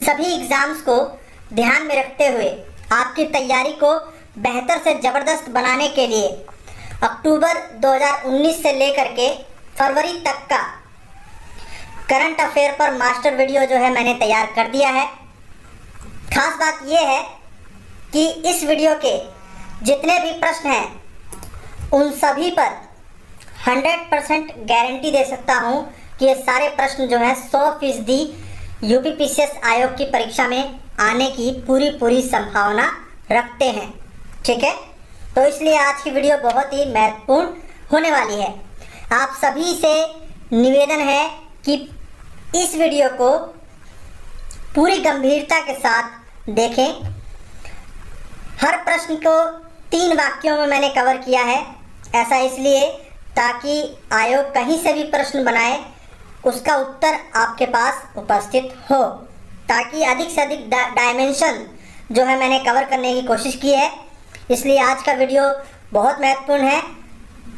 सभी एग्जाम्स को ध्यान में रखते हुए आपकी तैयारी को बेहतर से ज़बरदस्त बनाने के लिए अक्टूबर 2019 से लेकर के फरवरी तक का करंट अफेयर पर मास्टर वीडियो जो है मैंने तैयार कर दिया है। खास बात यह है कि इस वीडियो के जितने भी प्रश्न हैं उन सभी पर 100% गारंटी दे सकता हूं कि ये सारे प्रश्न जो हैं 100% यूपीपीसीएस आयोग की परीक्षा में आने की पूरी संभावना रखते हैं। ठीक है, तो इसलिए आज की वीडियो बहुत ही महत्वपूर्ण होने वाली है। आप सभी से निवेदन है कि इस वीडियो को पूरी गंभीरता के साथ देखें। हर प्रश्न को 3 वाक्यों में मैंने कवर किया है। ऐसा इसलिए ताकि आयोग कहीं से भी प्रश्न बनाए उसका उत्तर आपके पास उपस्थित हो, ताकि अधिक से अधिक डायमेंशन जो है मैंने कवर करने की कोशिश की है। इसलिए आज का वीडियो बहुत महत्वपूर्ण है,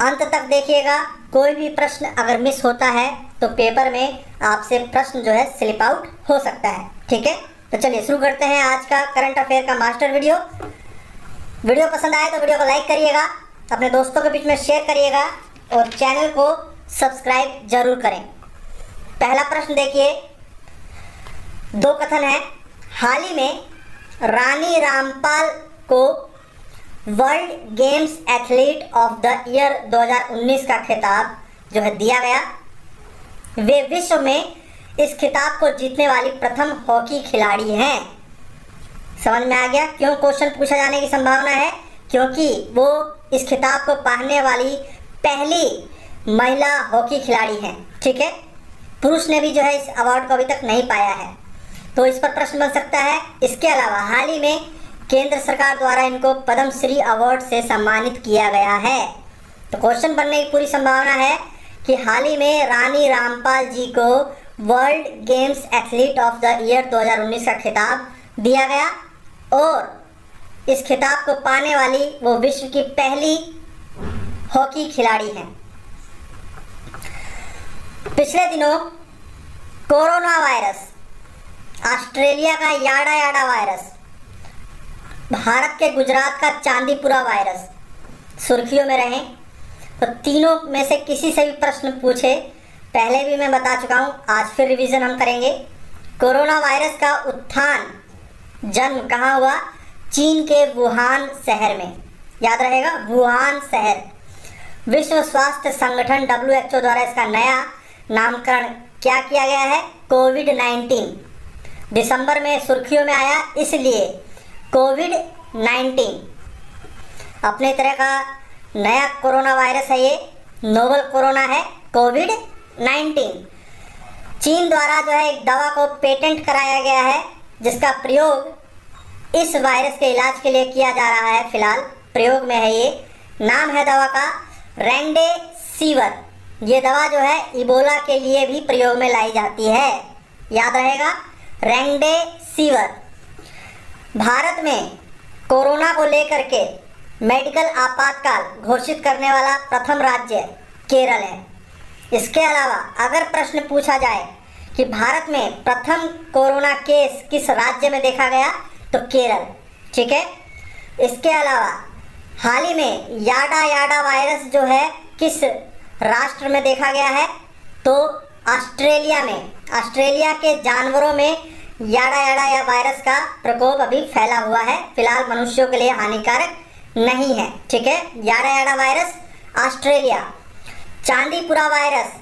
अंत तक देखिएगा। कोई भी प्रश्न अगर मिस होता है तो पेपर में आपसे प्रश्न जो है स्लिप आउट हो सकता है। ठीक है, तो चलिए शुरू करते हैं आज का करंट अफेयर का मास्टर वीडियो। वीडियो पसंद आए तो वीडियो को लाइक करिएगा, अपने दोस्तों के बीच में शेयर करिएगा और चैनल को सब्सक्राइब जरूर करें। पहला प्रश्न देखिए, 2 कथन है। हाल ही में रानी रामपाल को world games athlete of the year 2019 का खिताब जो है दिया गया। वे विश्व में इस खिताब को जीतने वाली प्रथम हॉकी खिलाड़ी हैं। समझ में आ गया क्यों क्वेश्चन पूछा जाने की संभावना है? क्योंकि वो इस खिताब को पाने वाली पहली महिला हॉकी खिलाड़ी हैं। ठीक है, पुरुष ने भी जो है इस अवार्ड को अभी तक नहीं पाया है, तो इस पर प्रश्न बन सकता है। इसके अलावा हाल ही में केंद्र सरकार द्वारा इनको पद्मश्री अवार्ड से सम्मानित किया गया है। तो क्वेश्चन बनने की पूरी संभावना है कि हाल ही में रानी रामपाल जी को world games athlete of the year 2019 का खिताब दिया गया और इस खिताब को पाने वाली वो विश्व की पहली हॉकी खिलाड़ी हैं। पिछले दिनों कोरोना वायरस, ऑस्ट्रेलिया का याडा याडा वायरस, भारत के गुजरात का चांदीपुरा वायरस सुर्खियों में रहे। तो तीनों में से किसी से भी प्रश्न पूछे, पहले भी मैं बता चुका हूँ, आज फिर रिवीजन हम करेंगे। कोरोना वायरस का उत्थान जन्म कहाँ हुआ? चीन के वुहान शहर में। याद रहेगा, वुहान शहर। विश्व स्वास्थ्य संगठन WHO द्वारा इसका नया नामकरण क्या किया गया है? कोविड-19। दिसंबर में सुर्खियों में आया, इसलिए कोविड-19 अपने तरह का नया कोरोना वायरस है। ये नोवल कोरोना है, कोविड-19। चीन द्वारा जो है एक दवा को पेटेंट कराया गया है जिसका प्रयोग इस वायरस के इलाज के लिए किया जा रहा है। फिलहाल प्रयोग में है। ये नाम है दवा का रेमडेसिविर। ये दवा जो है इबोला के लिए भी प्रयोग में लाई जाती है। याद रहेगा, रेमडेसिविर। भारत में कोरोना को लेकर के मेडिकल आपातकाल घोषित करने वाला प्रथम राज्य केरल है। इसके अलावा अगर प्रश्न पूछा जाए कि भारत में प्रथम कोरोना केस किस राज्य में देखा गया, तो केरल। ठीक है, इसके अलावा हाल ही में याडा याडा वायरस जो है किस राष्ट्र में देखा गया है, तो ऑस्ट्रेलिया में। ऑस्ट्रेलिया के जानवरों में याडा याडा या वायरस का प्रकोप अभी फैला हुआ है, फिलहाल मनुष्यों के लिए हानिकारक नहीं है। ठीक है, याडा याडा वायरस ऑस्ट्रेलिया। चांदीपुरा वायरस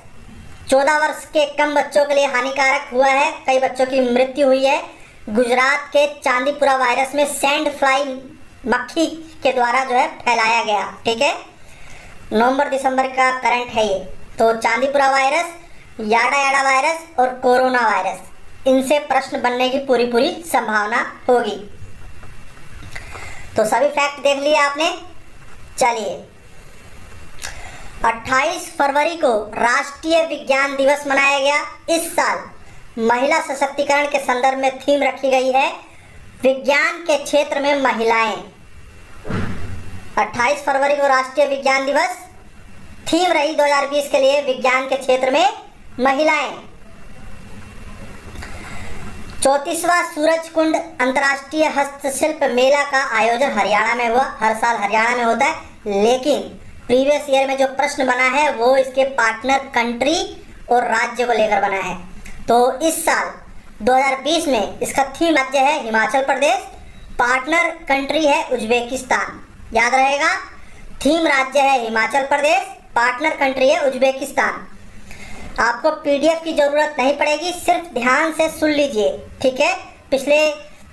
14 वर्ष के कम बच्चों के लिए हानिकारक हुआ है, कई बच्चों की मृत्यु हुई है। गुजरात के चांदीपुरा वायरस में सैंड फ्लाई मक्खी के द्वारा जो है फैलाया गया। ठीक है, नवंबर-दिसंबर का करंट है ये। तो चांदीपुरा वायरस, याडा याडा वायरस और कोरोना वायरस, इनसे प्रश्न बनने की पूरी संभावना होगी। तो सभी फैक्ट देख लिए आपने। चलिए, 28 फरवरी को राष्ट्रीय विज्ञान दिवस मनाया गया। इस साल महिला सशक्तिकरण के संदर्भ में थीम रखी गई है विज्ञान के क्षेत्र में महिलाएं। 28 फरवरी को राष्ट्रीय विज्ञान दिवस, थीम रही 2020 के लिए विज्ञान के क्षेत्र में महिलाएं। 34वां सूरजकुंड अंतर्राष्ट्रीय हस्तशिल्प मेला का आयोजन हरियाणा में हुआ। हर साल हरियाणा में होता है, लेकिन प्रीवियस ईयर में जो प्रश्न बना है वो इसके पार्टनर कंट्री और राज्य को लेकर बना है। तो इस साल 2020 में इसका थीम राज्य है हिमाचल प्रदेश, पार्टनर कंट्री है उज्बेकिस्तान। याद रहेगा, थीम राज्य है हिमाचल प्रदेश, पार्टनर कंट्री है उज्बेकिस्तान। आपको पीडीएफ की जरूरत नहीं पड़ेगी, सिर्फ ध्यान से सुन लीजिए, ठीक है। पिछले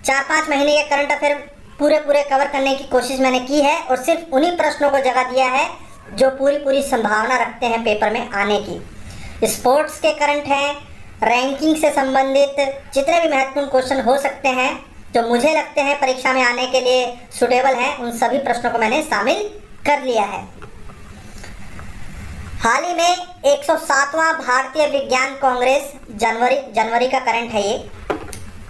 4-5 महीने के करंट अफेयर पूरे कवर करने की कोशिश मैंने की है और सिर्फ उन्हीं प्रश्नों को जगह दिया है जो पूरी संभावना रखते हैं पेपर में आने की। स्पोर्ट्स के करंट हैं, रैंकिंग से संबंधित जितने भी महत्वपूर्ण क्वेश्चन हो सकते हैं जो मुझे लगते हैं परीक्षा में आने के लिए सुटेबल हैं, उन सभी प्रश्नों को मैंने शामिल कर लिया है। हाल ही में 107वां भारतीय विज्ञान कांग्रेस जनवरी का करंट है ये।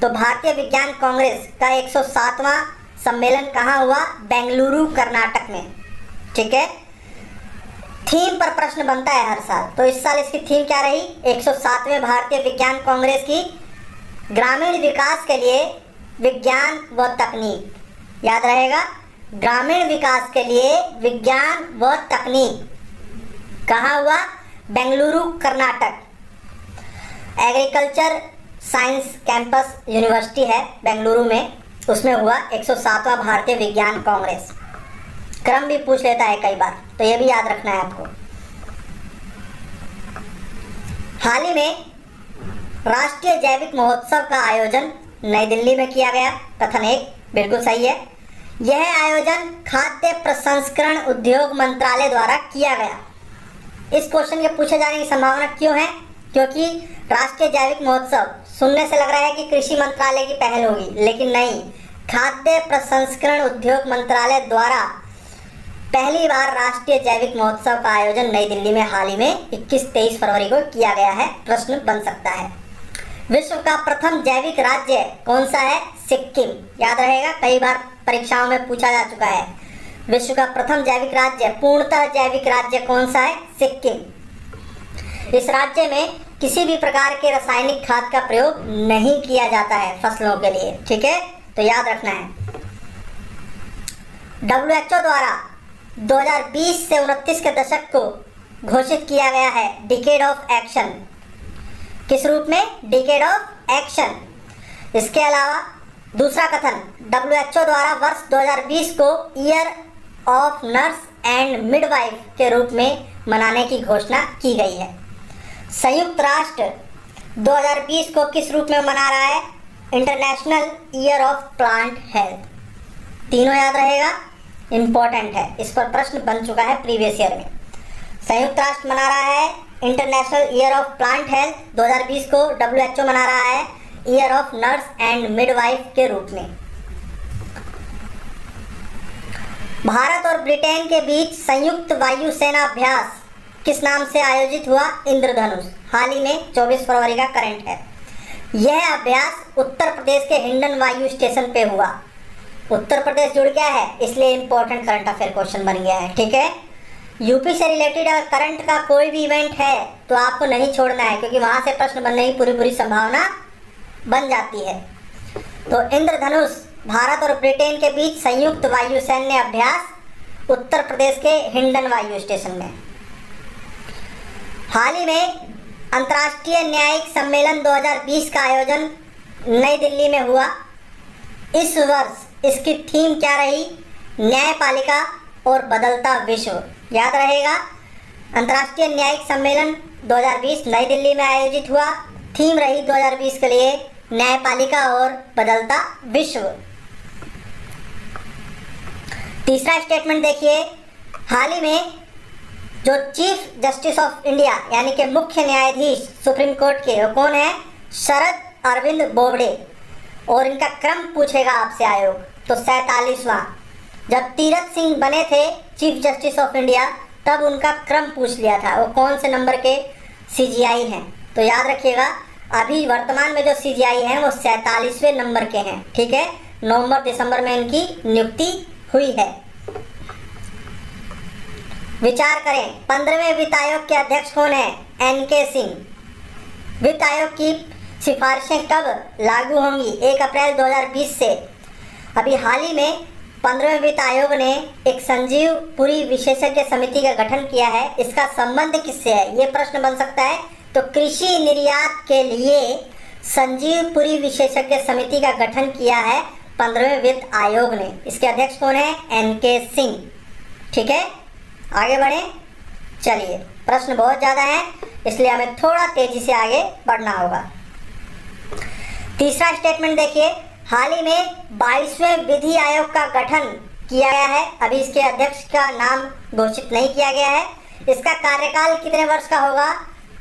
तो भारतीय विज्ञान कांग्रेस का 107वां सम्मेलन कहाँ हुआ? बेंगलुरु कर्नाटक में, ठीक है। थीम पर प्रश्न बनता है हर साल, तो इस साल इसकी थीम क्या रही? 107वें भारतीय विज्ञान कांग्रेस की ग्रामीण विकास के लिए विज्ञान व तकनीक। याद रहेगा, ग्रामीण विकास के लिए विज्ञान व तकनीक कहाँ हुआ? Bengaluru Karnataka. Agriculture science campus university है बेंगलुरु में, उसमें हुआ 107वां भारतीय विज्ञान कांग्रेस। क्रम भी पूछ लेता है कई बार, तो ये भी याद रखना है आपको। हाल ही में राष्ट्रीय जैविक महोत्सव का आयोजन नई दिल्ली में किया गया। कथन 1 बिल्कुल सही है। यह आयोजन खाद्य प्रसंस्करण उद्योग मंत्रालय द्वारा किया गया। इस क्वेश्चन के पूछे जाने की संभावना क्यों है? क्योंकि राष्ट्रीय जैविक महोत्सव सुनने से लग रहा है कि कृषि मंत्रालय की पहल होगी, लेकिन नहीं, खाद्य प्रसंस्करण उद्योग मंत्रालय द्वारा पहली बार राष्ट्रीय जैविक महोत्सव का आयोजन नई दिल्ली में हाल ही में 21-23 फरवरी को किया गया है। प्रश्न बन सकता है, विश्व का प्रथम जैविक राज्य कौन सा है? सिक्किम। याद रहेगा, कई बार परीक्षाओं में पूछा जा चुका है। विश्व का प्रथम जैविक राज्य, पूर्णतः जैविक राज्य कौन सा है? सिक्किम। इस राज्य में किसी भी प्रकार के रासायनिक खाद का प्रयोग नहीं किया जाता है फसलों के लिए, ठीक है, तो याद रखना है। WHO द्वारा 2020 से 29 के दशक को घोषित किया गया है डिकेड ऑफ एक्शन। किस रूप में? Decade of action. इसके अलावा दूसरा कथन, WHO द्वारा वर्ष 2020 को year of nurse and midwife के रूप में मनाने की घोषणा की गई है। संयुक्त राष्ट्र 2020 को किस रूप में मना रहा है? International year of plant health. तीनों याद रहेगा, इंपॉर्टेंट है, इस पर प्रश्न बन चुका है प्रीवियस ईयर में। संयुक्त राष्ट्र मना रहा है international year of plant health 2020 को, WHO मना रहा है year of nurse and midwife के रूप में। भारत और ब्रिटेन के बीच संयुक्त वायुसेना अभ्यास किस नाम से आयोजित हुआ? इंद्रधनुष। हाल ही में 24 फरवरी का करंट है। यह अभ्यास उत्तर प्रदेश के हिंडन वायु स्टेशन पे हुआ। उत्तर प्रदेश जुड़ गया है, इसलिए इंपॉर्टेंट करंट अफेयर क्वेश्चन बन गया है, ठीक है। यूपी से रिलेटेड अगर करंट का कोई भी इवेंट है तो आपको नहीं छोड़ना है, क्योंकि वहां से प्रश्न बनने की पूरी संभावना बन जाती है। तो इंद्रधनुष, भारत और ब्रिटेन के बीच संयुक्त वायु सैन्य अभ्यास उत्तर प्रदेश के हिंडन वायु स्टेशन में। हाल ही में अंतर्राष्ट्रीय न्यायिक सम्मेलन 2020 का आयोजन नई दिल्ली में हुआ। इस वर्ष इसकी थीम क्या रही? न्यायपालिका और बदलता विश्व। याद रहेगा, अंतर्राष्ट्रीय न्यायिक सम्मेलन 2020 नई दिल्ली में आयोजित हुआ। थीम रही 2020 के लिए न्यायपालिका और बदलता विश्व। तीसरा स्टेटमेंट देखिए, हाल ही में जो चीफ जस्टिस ऑफ इंडिया यानी कि मुख्य न्यायाधीश सुप्रीम कोर्ट के, वो कौन है? शरद अरविंद बोबडे। और इनका क्रम पूछेगा आपसे आयोग, तो 47वां। जब तीरथ सिंह बने थे चीफ जस्टिस ऑफ इंडिया तब उनका क्रम पूछ लिया था, वो कौन से नंबर के CJI हैं, तो याद रखिएगा। अभी वर्तमान में जो CJI हैं वो 47वें नंबर के हैं, ठीक है। नवंबर-दिसंबर में इनकी नियुक्ति हुई है। विचार करें, 15वें वित्त आयोग के अध्यक्ष कौन है? NK सिंह। वित्त आयोग की सिफारिशें कब लागू होंगी? 1 अप्रैल 2020 से। अभी हाल ही में 15वें वित्त आयोग ने एक संजीव पुरी विशेषज्ञ समिति का गठन किया है। इसका संबंध किससे है, ये प्रश्न बन सकता है। तो कृषि निर्यात के लिए संजीव पुरी विशेषज्ञ समिति का गठन किया है 15वें वित्त आयोग ने। इसके अध्यक्ष कौन है? NK सिंह। ठीक है, आगे बढ़े। चलिए, प्रश्न बहुत ज़्यादा है इसलिए हमें थोड़ा तेजी से आगे बढ़ना होगा। तीसरा स्टेटमेंट देखिए, हाल ही में 22वें विधि आयोग का गठन किया गया है। अभी इसके अध्यक्ष का नाम घोषित नहीं किया गया है। इसका कार्यकाल कितने वर्ष का होगा?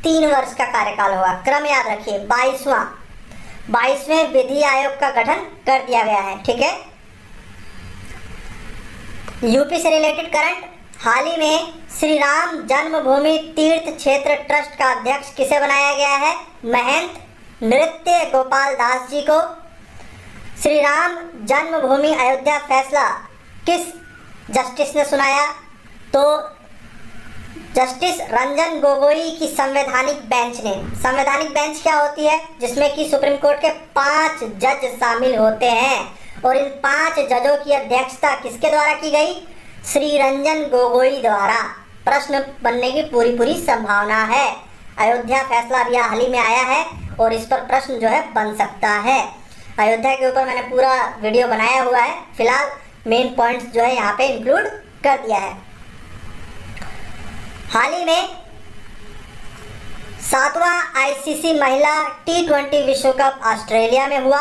3 वर्ष का कार्यकाल होगा। क्रम याद रखिए, 22वें विधि आयोग का गठन कर दिया गया है। ठीक है, यूपी से रिलेटेड करंट, हाल ही में श्री राम जन्मभूमि तीर्थ क्षेत्र ट्रस्ट का अध्यक्ष किसे बनाया गया है? महंत नृत्य गोपाल दास जी को। श्री राम जन्मभूमि अयोध्या फैसला किस जस्टिस ने सुनाया? तो जस्टिस रंजन गोगोई की संवैधानिक बेंच ने। संवैधानिक बेंच क्या होती है? जिसमें कि सुप्रीम कोर्ट के 5 जज शामिल होते हैं और इन 5 जजों की अध्यक्षता किसके द्वारा की गई? श्री रंजन गोगोई द्वारा। प्रश्न बनने की पूरी संभावना है। अयोध्या फैसला अभी हाल ही में आया है और इस पर प्रश्न जो है बन सकता है। अयोध्या के ऊपर मैंने पूरा वीडियो बनाया हुआ है, फिलहाल मेन पॉइंट्स जो है यहाँ पे इंक्लूड कर दिया है। हाल ही में 7वां ICC महिला T20 विश्व कप ऑस्ट्रेलिया में हुआ।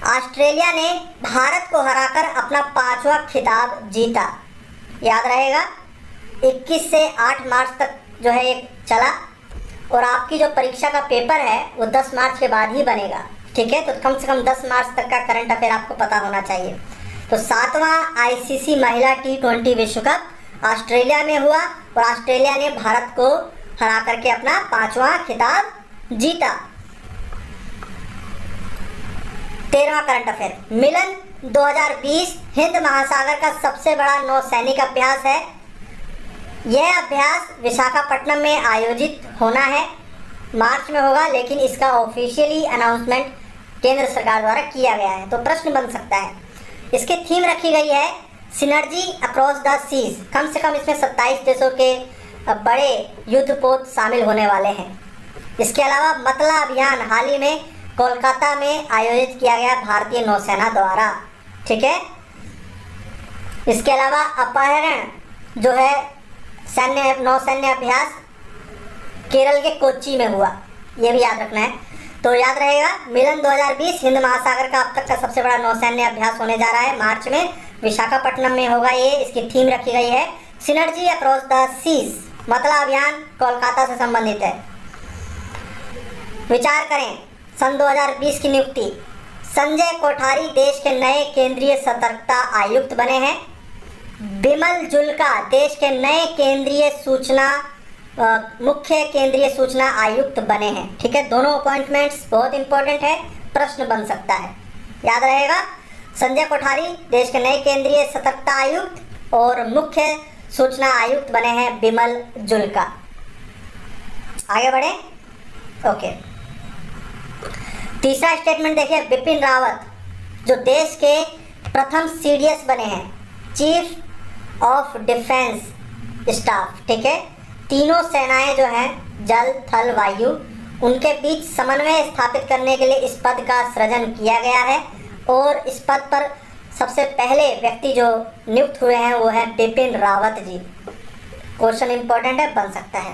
ऑस्ट्रेलिया ने भारत को हराकर अपना 5वां खिताब जीता। याद रहेगा, 21 से 8 मार्च तक जो है ये चला और आपकी जो परीक्षा का पेपर है वो 10 मार्च के बाद ही बनेगा। ठीक है, तो कम से कम 10 मार्च तक का करंट अफेयर आपको पता होना चाहिए। तो 7वां ICC महिला T20 विश्व कप ऑस्ट्रेलिया में हुआ और ऑस्ट्रेलिया ने भारत को हरा करके अपना 5वां खिताब जीता। 13वां करंट अफेयर, मिलन 2020 हिंद महासागर का सबसे बड़ा नौसैनिक अभ्यास है। यह अभ्यास विशाखापट्टनम में आयोजित होना है, मार्च में होगा, लेकिन इसका ऑफिशियली अनाउंसमेंट केंद्र सरकार द्वारा किया गया है। तो प्रश्न बन सकता है, इसकी थीम रखी गई है सिनर्जी अक्रॉस द सीज। कम से कम इसमें 27 देशों के बड़े युद्धपोत शामिल होने वाले हैं। इसके अलावा मतला अभियान हाल ही में कोलकाता में आयोजित किया गया भारतीय नौसेना द्वारा। ठीक है, इसके अलावा अपहरण जो है नौसैन्य अभ्यास केरल के कोच्चि में हुआ, यह भी याद रखना है। तो याद रहेगा, मिलन 2020 हिंद महासागर का अब तक का सबसे बड़ा नौसैन्य अभ्यास होने जा रहा है, मार्च में विशाखापट्टनम में होगा ये। इसकी थीम रखी गई है सिनर्जी अक्रॉस द सीज। मतला अभियान कोलकाता से संबंधित है। विचार करें, सन 2020 की नियुक्ति, संजय कोठारी देश के नए केंद्रीय सतर्कता आयुक्त बने हैं। बिमल जुल्का देश के नए मुख्य केंद्रीय सूचना आयुक्त बने हैं। ठीक है, दोनों अपॉइंटमेंट्स बहुत इंपॉर्टेंट है, प्रश्न बन सकता है। याद रहेगा, संजय कोठारी देश के नए केंद्रीय सतर्कता आयुक्त और मुख्य सूचना आयुक्त बने हैं बिमल जुल्का। आगे बढ़े। ओके, तीसरा स्टेटमेंट देखिए, बिपिन रावत जो देश के प्रथम CDS बने हैं, चीफ ऑफ डिफेंस स्टाफ। ठीक है, तीनों सेनाएं जो हैं जल थल वायु, उनके बीच समन्वय स्थापित करने के लिए इस पद का सृजन किया गया है और इस पद पर सबसे पहले व्यक्ति जो नियुक्त हुए हैं वो है बिपिन रावत जी। क्वेश्चन इंपॉर्टेंट है, बन सकता है।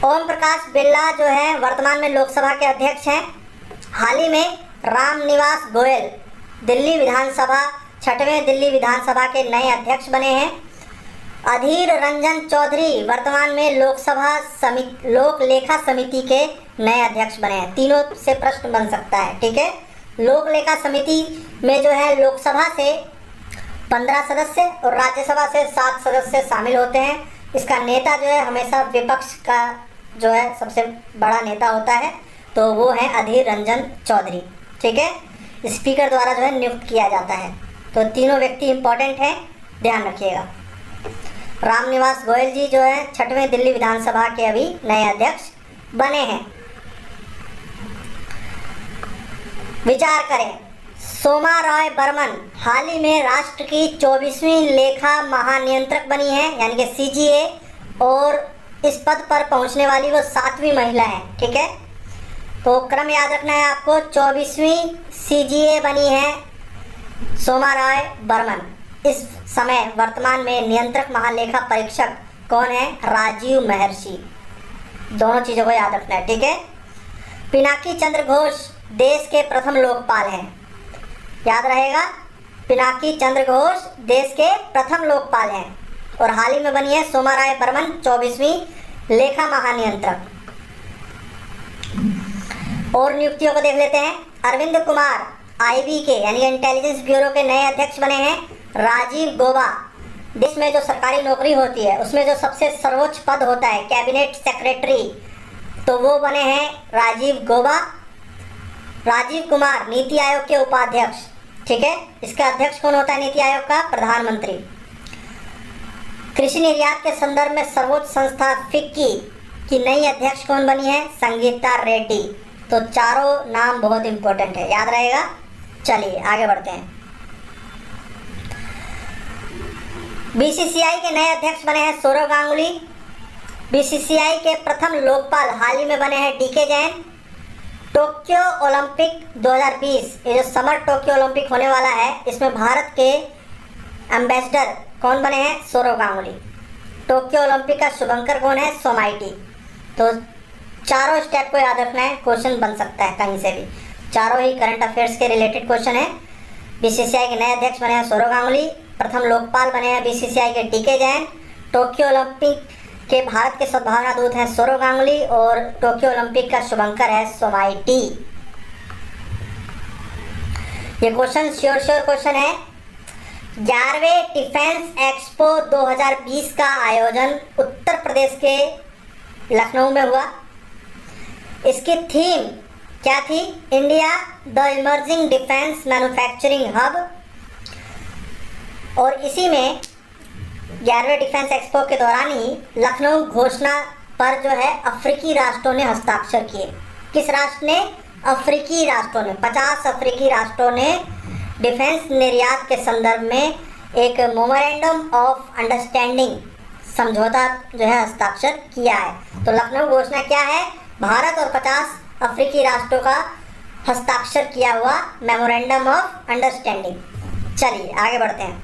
ओम प्रकाश बिरला जो है वर्तमान में लोकसभा के अध्यक्ष हैं। हाल ही में रामनिवास गोयल दिल्ली विधानसभा 6वें दिल्ली विधानसभा के नए अध्यक्ष बने हैं। अधीर रंजन चौधरी वर्तमान में लोक लेखा समिति के नए अध्यक्ष बने हैं। तीनों से प्रश्न बन सकता है। ठीक है, लोक लेखा समिति में जो है लोकसभा से 15 सदस्य और राज्यसभा से 7 सदस्य शामिल होते हैं। इसका नेता जो है हमेशा विपक्ष का जो है सबसे बड़ा नेता होता है, तो वो है अधीर रंजन चौधरी। ठीक है, स्पीकर द्वारा जो है नियुक्त किया जाता है। तो तीनों व्यक्ति इंपॉर्टेंट हैं, ध्यान रखिएगा। रामनिवास गोयल जी जो है 6वें दिल्ली विधानसभा के अभी नए अध्यक्ष बने हैं? विचार करें। सोमा रॉय बर्मन हाल ही में राष्ट्र की 24वीं लेखा महानियंत्रक बनी है, यानी कि सीजीए, और इस पद पर पहुंचने वाली वो 7वीं महिला है। ठीक है, तो क्रम याद रखना है आपको। 24वीं सीजीए बनी है सोमा रॉय बर्मन। इस समय वर्तमान में नियंत्रक महालेखा परीक्षक कौन है? राजीव महर्षि। दोनों चीज़ों को याद रखना है। ठीक है, पिनाकी चंद्र घोष देश के प्रथम लोकपाल हैं। याद रहेगा, पिनाकी चंद्र घोष देश के प्रथम लोकपाल हैं और हाल ही में बनी है सोमा रॉय बर्मन 24वीं लेखा महानियंत्रक। और नियुक्तियों को देख लेते हैं। अरविंद कुमार आईबी के यानी इंटेलिजेंस ब्यूरो के नए अध्यक्ष बने हैं। राजीव गौबा, देश में जो सरकारी नौकरी होती है उसमें जो सबसे सर्वोच्च पद होता है कैबिनेट सेक्रेटरी, तो वो बने हैं राजीव गौबा। राजीव कुमार नीति आयोग के उपाध्यक्ष। ठीक है, इसका अध्यक्ष कौन होता है नीति आयोग का? प्रधानमंत्री। कृषि निर्यात के संदर्भ में सर्वोच्च संस्था फिक्की की नई अध्यक्ष कौन बनी है? संगीता रेड्डी। तो चारों नाम बहुत इंपॉर्टेंट है, याद रहेगा। चलिए आगे बढ़ते हैं। बीसीसीआई के नए अध्यक्ष बने हैं सौरव गांगुली। बीसीसीआई के प्रथम लोकपाल हाल ही में बने हैं डीके जैन। टोक्यो ओलंपिक 2020, ये जो समर टोक्यो ओलंपिक होने वाला है, इसमें भारत के एम्बेसडर कौन बने हैं? सौरव गांगुली। टोक्यो ओलंपिक का शुभंकर कौन है? सोमाइटी। तो चारों स्टेप को याद रखना है, क्वेश्चन बन सकता है कहीं से भी। चारों ही करंट अफेयर्स के रिलेटेड क्वेश्चन है। बीसीसीआई के नए अध्यक्ष बने हैं सौरव गांगुली। प्रथम लोकपाल बने हैं बीसीसीआई के डीके जैन। टोक्यो ओलंपिक के भारत के सद्भावना दूत हैं सौरव गांगुली और टोक्यो ओलंपिक का शुभंकर है सोमाइटी। ये क्वेश्चन श्योर क्वेश्चन है। 11वें डिफेंस एक्सपो 2020 का आयोजन उत्तर प्रदेश के लखनऊ में हुआ। इसकी थीम क्या थी? India the emerging defence manufacturing hub. और इसी में 11वें डिफेंस एक्सपो के दौरान ही लखनऊ घोषणा पर जो है अफ्रीकी राष्ट्रों ने हस्ताक्षर किए। किस राष्ट्र ने? अफ्रीकी राष्ट्रों ने। 50 अफ्रीकी राष्ट्रों ने डिफेंस निर्यात के संदर्भ में एक मेमोरेंडम ऑफ अंडरस्टैंडिंग समझौता जो है हस्ताक्षर किया है। तो लखनऊ घोषणा क्या है? भारत और 50 अफ्रीकी राष्ट्रों का हस्ताक्षर किया हुआ मेमोरेंडम ऑफ अंडरस्टैंडिंग। चलिए आगे बढ़ते हैं।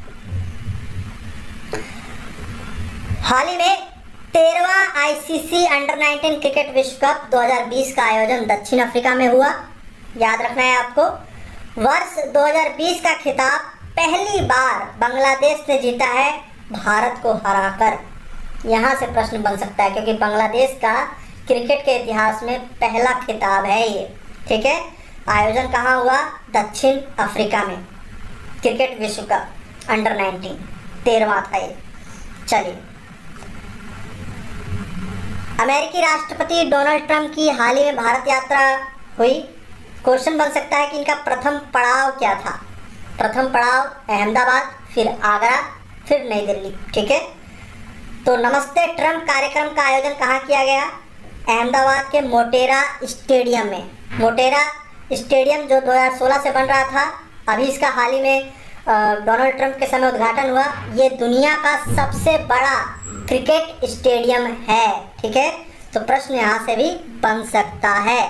हाल ही में 13वां आईसीसी अंडर 19 क्रिकेट विश्व कप 2020 का आयोजन दक्षिण अफ्रीका में हुआ। याद रखना है आपको। वर्ष 2020 का खिताब पहली बार बांग्लादेश ने जीता है भारत को हराकर। यहाँ से प्रश्न बन सकता है क्योंकि बांग्लादेश का क्रिकेट के इतिहास में पहला खिताब है ये। ठीक है, आयोजन कहाँ हुआ? दक्षिण अफ्रीका में। क्रिकेट विश्व कप अंडर 19 13वां था ये। चलिए, अमेरिकी राष्ट्रपति डोनाल्ड ट्रंप की हाल ही में भारत यात्रा हुई। क्वेश्चन बन सकता है कि इनका प्रथम पड़ाव क्या था? प्रथम पड़ाव अहमदाबाद, फिर आगरा, फिर नई दिल्ली। ठीक है, तो नमस्ते ट्रंप कार्यक्रम का आयोजन कहाँ किया गया? अहमदाबाद के मोटेरा स्टेडियम में। मोटेरा स्टेडियम जो 2016 से बन रहा था, अभी इसका हाल ही में डोनाल्ड ट्रंप के समय उद्घाटन हुआ। ये दुनिया का सबसे बड़ा क्रिकेट स्टेडियम है। ठीक है, तो प्रश्न यहाँ से भी बन सकता है,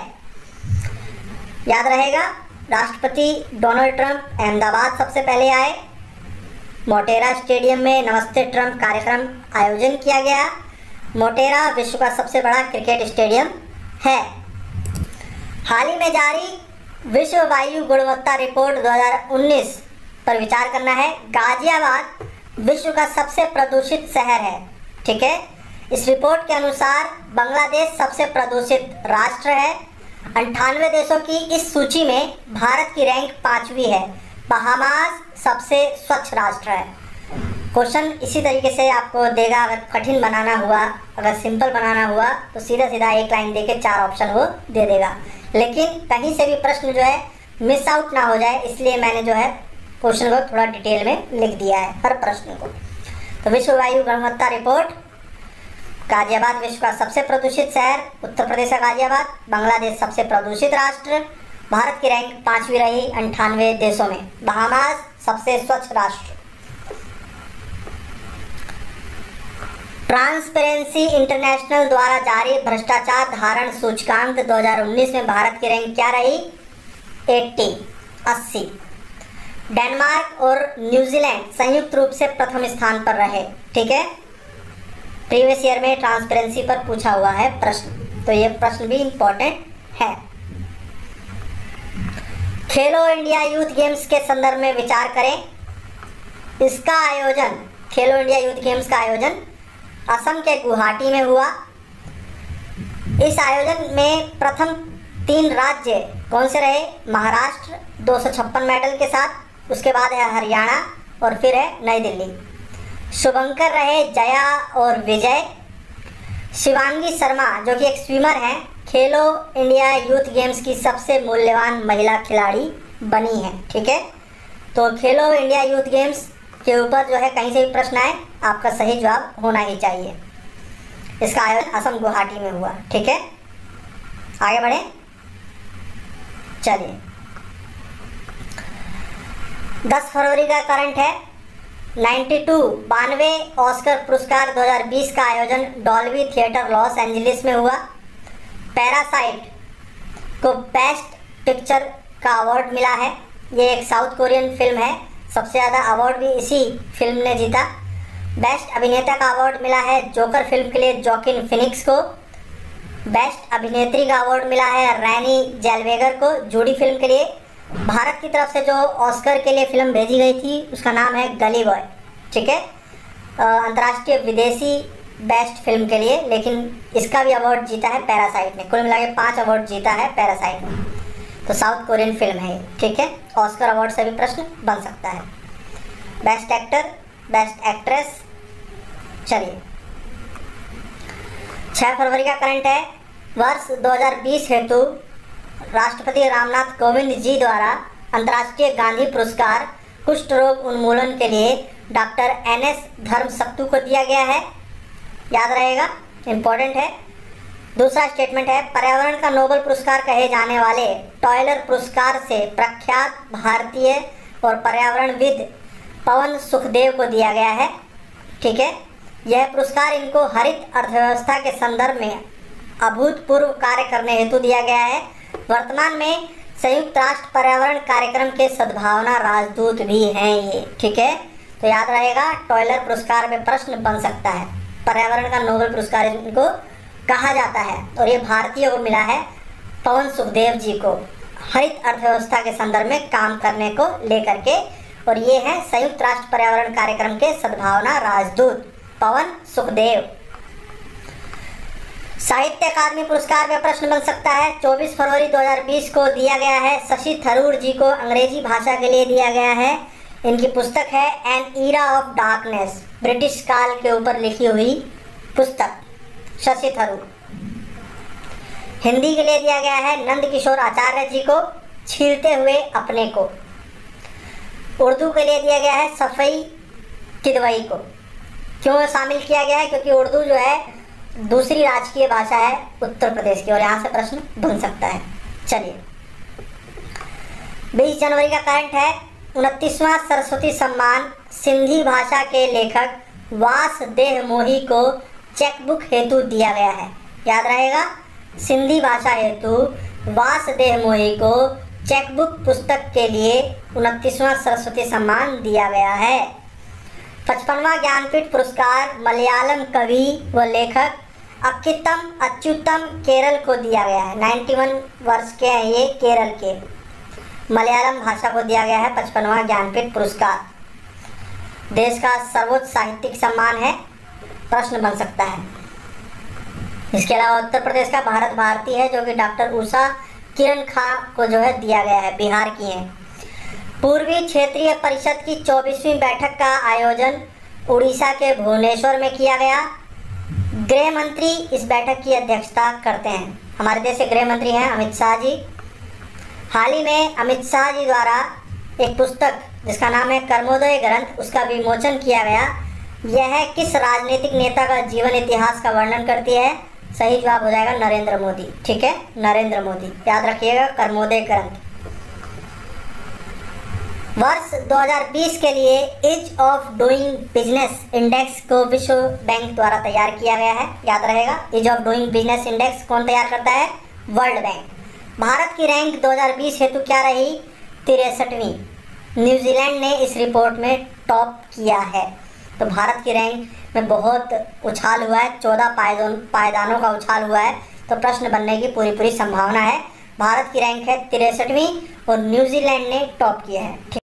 याद रहेगा। राष्ट्रपति डोनाल्ड ट्रंप अहमदाबाद सबसे पहले आए। मोटेरा स्टेडियम में नमस्ते ट्रंप कार्यक्रम आयोजन किया गया। मोटेरा विश्व का सबसे बड़ा क्रिकेट स्टेडियम है। हाल ही में जारी विश्व वायु गुणवत्ता रिपोर्ट 2019 पर विचार करना है। गाजियाबाद विश्व का सबसे प्रदूषित शहर है। ठीक है, इस रिपोर्ट के अनुसार बांग्लादेश सबसे प्रदूषित राष्ट्र है। 98 देशों की इस सूची में भारत की रैंक 5वीं है। बहामास सबसे स्वच्छ राष्ट्र है। क्वेश्चन इसी तरीके से आपको देगा। अगर कठिन बनाना हुआ, अगर सिंपल बनाना हुआ तो सीधा सीधा एक लाइन देके 4 ऑप्शन वो दे देगा, लेकिन कहीं से भी प्रश्न जो है मिस आउट ना हो जाए, इसलिए मैंने जो है क्वेश्चन को थोड़ा डिटेल में लिख दिया है हर प्रश्न को। तो विश्व वायु गुणवत्ता रिपोर्ट गाजियाबाद विश्व का सबसे प्रदूषित शहर, उत्तर प्रदेश का गाजियाबाद। बांग्लादेश सबसे प्रदूषित राष्ट्र, भारत की रैंक 5वीं रही 98 देशों में। बहामास सबसे स्वच्छ राष्ट्र। ट्रांसपेरेंसी इंटरनेशनल द्वारा जारी भ्रष्टाचार धारण सूचकांक 2019 में भारत की रैंक क्या रही? 80। डेनमार्क और न्यूजीलैंड संयुक्त रूप से प्रथम स्थान पर रहे। ठीक है, प्रीवियस ईयर में ट्रांसपेरेंसी पर पूछा हुआ है प्रश्न, तो ये प्रश्न भी इंपॉर्टेंट है। खेलो इंडिया यूथ गेम्स के संदर्भ में विचार करें। इसका आयोजन, खेलो इंडिया यूथ गेम्स का आयोजन असम के गुवाहाटी में हुआ। इस आयोजन में प्रथम 3 राज्य कौन से रहे? महाराष्ट्र 256 मेडल के साथ, उसके बाद है हरियाणा और फिर है नई दिल्ली। शुभंकर रहे जया और विजय। शिवांगी शर्मा जो कि एक स्विमर हैं, खेलो इंडिया यूथ गेम्स की सबसे मूल्यवान महिला खिलाड़ी बनी है। ठीक है, तो खेलो इंडिया यूथ गेम्स के ऊपर जो है कहीं से भी प्रश्न आए, आपका सही जवाब होना ही चाहिए। इसका आयोजन असम गुवाहाटी में हुआ। ठीक है, आगे बढ़े। चलिए, 10 फरवरी का करंट है। 92 ऑस्कर पुरस्कार 2020 का आयोजन डॉल्बी थिएटर लॉस एंजलिस में हुआ। पैरासाइट को बेस्ट पिक्चर का अवार्ड मिला है। ये एक साउथ कोरियन फिल्म है, सबसे ज़्यादा अवार्ड भी इसी फिल्म ने जीता। बेस्ट अभिनेता का अवार्ड मिला है जोकर फिल्म के लिए जोकिन फिनिक्स को। बेस्ट अभिनेत्री का अवार्ड मिला है रैनी जेलवेगर को जूडी फिल्म के लिए। भारत की तरफ से जो ऑस्कर के लिए फिल्म भेजी गई थी उसका नाम है गली बॉय। ठीक है, अंतर्राष्ट्रीय विदेशी बेस्ट फिल्म के लिए, लेकिन इसका भी अवार्ड जीता है पैरासाइट ने। कुल मिला के 5 अवार्ड जीता है पैरासाइट ने। तो साउथ कोरियन फिल्म है ये। ठीक है, ऑस्कर अवार्ड से भी प्रश्न बन सकता है। Best actor, best actress. चलिए, 6 फरवरी का करंट है। वर्ष 2020 हेतु राष्ट्रपति रामनाथ कोविंद जी द्वारा अंतर्राष्ट्रीय गांधी पुरस्कार कुष्ठ रोग उन्मूलन के लिए डॉक्टर NS धर्मसक्तु को दिया गया है। याद रहेगा, इम्पोर्टेंट है। दूसरा स्टेटमेंट है, पर्यावरण का नोबेल पुरस्कार कहे जाने वाले टॉयलर पुरस्कार से प्रख्यात भारतीय और पर्यावरणविद पवन सुखदेव को दिया गया है। ठीक है, यह पुरस्कार इनको हरित अर्थव्यवस्था के संदर्भ में अभूतपूर्व कार्य करने हेतु दिया गया है। वर्तमान में संयुक्त राष्ट्र पर्यावरण कार्यक्रम के सद्भावना राजदूत भी हैं ये। ठीक है, तो याद रहेगा, टॉयलर पुरस्कार में प्रश्न बन सकता है। पर्यावरण का नोबेल पुरस्कार इनको कहा जाता है और ये भारतीयों को मिला है, पवन सुखदेव जी को, हरित अर्थव्यवस्था के संदर्भ में काम करने को लेकर के। और ये है संयुक्त राष्ट्र पर्यावरण कार्यक्रम के सद्भावना राजदूत पवन सुखदेव। साहित्य अकादमी पुरस्कार में प्रश्न बन सकता है। 24 फरवरी 2020 को दिया गया है। शशि थरूर जी को अंग्रेजी भाषा के लिए दिया गया है। इनकी पुस्तक है an era of darkness, British काल के ऊपर लिखी हुई पुस्तक, शशि थरूर। हिंदी के लिए दिया गया है नंद किशोर आचार्य जी को, छीलते हुए अपने को। उर्दू के लिए दिया गया है सफ़ई किदवई को। क्यों शामिल किया गया है? क्योंकि उर्दू जो है दूसरी राजकीय भाषा है उत्तर प्रदेश की, और यहाँ से प्रश्न बन सकता है। चलिए, 20 जनवरी का करंट है। 29वां सरस्वती सम्मान सिंधी भाषा के लेखक वासदेव मोही को चेकबुक हेतु दिया गया है। याद रहेगा, सिंधी भाषा हेतु वासदेव मोही को चेकबुक पुस्तक के लिए 29वां सरस्वती सम्मान दिया गया है। 55वां ज्ञानपीठ पुरस्कार मलयालम कवि व लेखक अक्कितम अच्युतम केरल को दिया गया है। 91 वर्ष के हैं ये, केरल के, मलयालम भाषा को दिया गया है 55वां ज्ञानपीठ पुरस्कार। देश का सर्वोच्च साहित्यिक सम्मान है, प्रश्न बन सकता है। इसके अलावा उत्तर प्रदेश का भारत भारती है, जो कि डॉक्टर उषा किरण खां को जो है दिया गया है, बिहार की हैं। पूर्वी क्षेत्रीय परिषद की 24वीं बैठक का आयोजन उड़ीसा के भुवनेश्वर में किया गया। गृह मंत्री इस बैठक की अध्यक्षता करते हैं। हमारे देश के गृह मंत्री हैं अमित शाह जी। हाल ही में अमित शाह जी द्वारा एक पुस्तक जिसका नाम है कर्मोदय ग्रंथ, उसका विमोचन किया गया। यह किस राजनीतिक नेता का जीवन इतिहास का वर्णन करती है? सही जवाब हो जाएगा नरेंद्र मोदी। ठीक है, नरेंद्र मोदी, याद रखिएगा, कर्मोदय ग्रंथ। वर्ष 2020 के लिए ease of doing business index को विश्व बैंक द्वारा तैयार किया गया है, याद रहेगा। Ease of doing business index कौन तैयार करता है? World bank. भारत की रैंक 2020 हेतु क्या रही? 63वीं। न्यूजीलैंड ने इस रिपोर्ट में टॉप किया है। तो भारत की रैंक में बहुत उछाल हुआ है, 14 पायदानों का उछाल हुआ है। तो प्रश्न बनने की पूरी संभावना है। भारत की रैंक है 63वीं और न्यूजीलैंड ने टॉप किया है। ठीक।